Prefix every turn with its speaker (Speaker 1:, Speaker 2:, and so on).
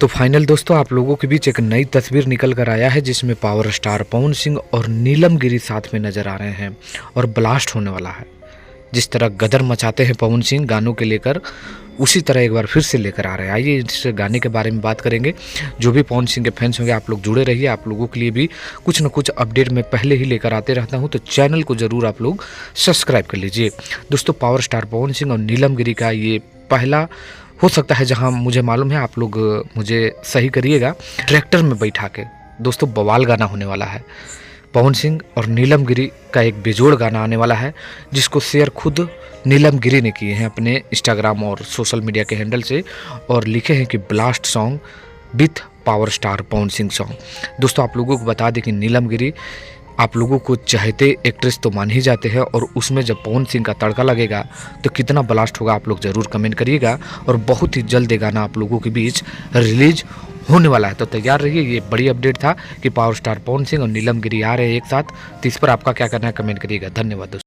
Speaker 1: तो फाइनल दोस्तों आप लोगों के बीच एक नई तस्वीर निकल कर आया है जिसमें पावर स्टार पवन सिंह और नीलम गिरी साथ में नजर आ रहे हैं और ब्लास्ट होने वाला है। जिस तरह गदर मचाते हैं पवन सिंह गानों के लेकर, उसी तरह एक बार फिर से लेकर आ रहे हैं। आइए इस गाने के बारे में बात करेंगे। जो भी पवन सिंह के फैंस होंगे आप लोग जुड़े रहिए, आप लोगों के लिए भी कुछ न कुछ अपडेट मैं पहले ही लेकर आते रहता हूं, तो चैनल को ज़रूर आप लोग सब्सक्राइब कर लीजिए। दोस्तों पावर स्टार पवन सिंह और नीलम गिरी का ये पहला हो सकता है, जहां मुझे मालूम है, आप लोग मुझे सही करिएगा, ट्रैक्टर में बैठा के दोस्तों बवाल गाना होने वाला है। पवन सिंह और नीलम गिरी का एक बेजोड़ गाना आने वाला है जिसको शेयर खुद नीलम गिरी ने किए हैं अपने इंस्टाग्राम और सोशल मीडिया के हैंडल से, और लिखे हैं कि blast song with power star Pawan Singh song. दोस्तों आप लोगों को बता दें कि नीलम गिरी आप लोगों को चाहते एक्ट्रेस तो मान ही जाते हैं, और उसमें जब पवन सिंह का तड़का लगेगा तो कितना ब्लास्ट होगा आप लोग ज़रूर कमेंट करिएगा। और बहुत ही जल्द ये गाना आप लोगों के बीच रिलीज होने वाला है, तो तैयार रहिए। ये बड़ी अपडेट था कि पावर स्टार पवन सिंह और नीलम गिरी आ रहे हैं एक साथ, तो इस पर आपका क्या करना है कमेंट करिएगा। धन्यवाद दोस्तों।